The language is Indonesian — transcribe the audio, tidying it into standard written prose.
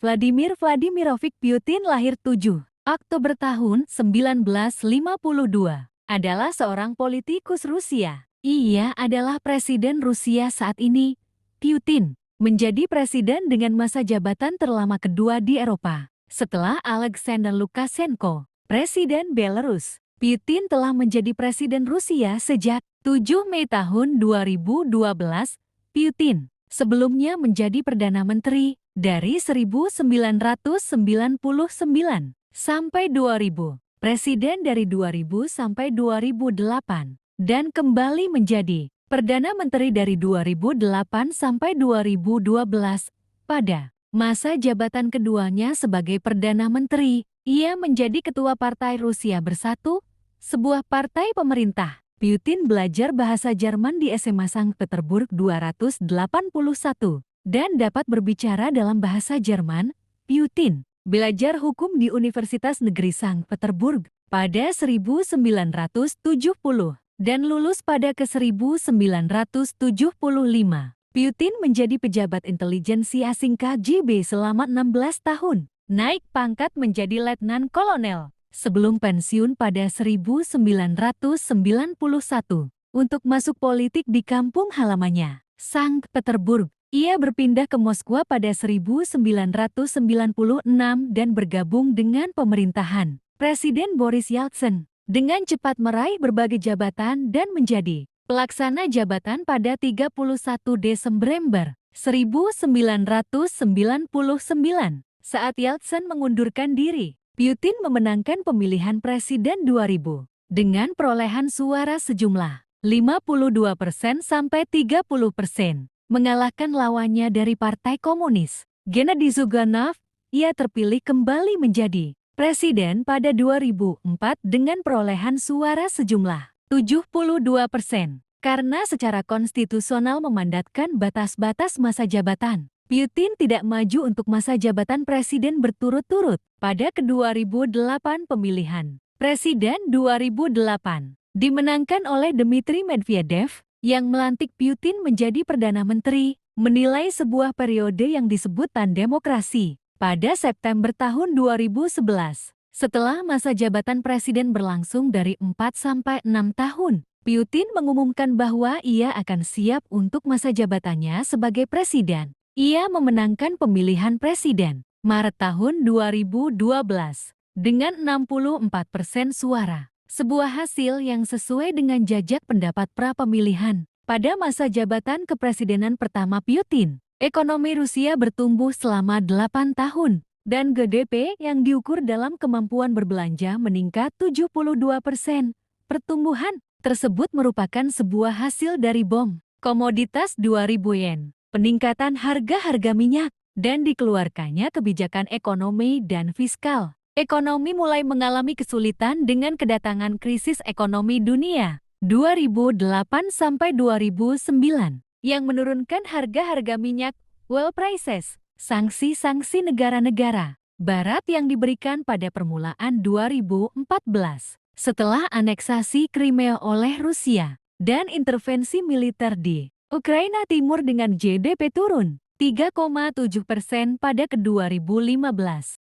Vladimir Vladimirovich Putin lahir 7 Oktober tahun 1952. Adalah seorang politikus Rusia. Ia adalah presiden Rusia saat ini. Putin menjadi presiden dengan masa jabatan terlama kedua di Eropa. Setelah Alexander Lukashenko, presiden Belarus, Putin telah menjadi presiden Rusia sejak 7 Mei tahun 2012. Putin sebelumnya menjadi Perdana Menteri dari 1999 sampai 2000, Presiden dari 2000 sampai 2008, dan kembali menjadi Perdana Menteri dari 2008 sampai 2012. Pada masa jabatan keduanya sebagai Perdana Menteri, ia menjadi Ketua Partai Rusia Bersatu, sebuah partai pemerintah. Putin belajar bahasa Jerman di SMA Sankt Petersburg 281 dan dapat berbicara dalam bahasa Jerman. Putin belajar hukum di Universitas Negeri Sankt Petersburg pada 1970 dan lulus pada ke-1975. Putin menjadi pejabat intelijensi asing KGB selama 16 tahun, naik pangkat menjadi letnan kolonel sebelum pensiun pada 1991 untuk masuk politik di kampung halamannya, Sankt Petersburg. Ia berpindah ke Moskwa pada 1996 dan bergabung dengan pemerintahan Presiden Boris Yeltsin. Dengan cepat meraih berbagai jabatan dan menjadi pelaksana jabatan pada 31 Desember 1999 saat Yeltsin mengundurkan diri. Putin memenangkan pemilihan presiden 2000 dengan perolehan suara sejumlah 52% sampai 30%. Mengalahkan lawannya dari Partai Komunis, Gennady Zyuganov. Ia terpilih kembali menjadi presiden pada 2004 dengan perolehan suara sejumlah 72%. Karena secara konstitusional memandatkan batas-batas masa jabatan, Putin tidak maju untuk masa jabatan presiden berturut-turut. Pada ke-2008 pemilihan presiden 2008 dimenangkan oleh Dmitry Medvedev yang melantik Putin menjadi Perdana Menteri, menilai sebuah periode yang disebut Tan Demokrasi pada September tahun 2011. Setelah masa jabatan presiden berlangsung dari 4 sampai 6 tahun, Putin mengumumkan bahwa ia akan siap untuk masa jabatannya sebagai presiden. Ia memenangkan pemilihan presiden Maret tahun 2012 dengan 64% suara. Sebuah hasil yang sesuai dengan jajak pendapat pra-pemilihan. Pada masa jabatan kepresidenan pertama Putin, ekonomi Rusia bertumbuh selama 8 tahun, dan GDP yang diukur dalam kemampuan berbelanja meningkat 72%. Pertumbuhan tersebut merupakan sebuah hasil dari bom komoditas 2.000 yen, peningkatan harga-harga minyak, dan dikeluarkannya kebijakan ekonomi dan fiskal. Ekonomi mulai mengalami kesulitan dengan kedatangan krisis ekonomi dunia 2008 sampai 2009 yang menurunkan harga-harga minyak, oil prices, sanksi-sanksi negara-negara barat yang diberikan pada permulaan 2014 setelah aneksasi Crimea oleh Rusia dan intervensi militer di Ukraina Timur dengan GDP turun 3,7% pada ke-2015.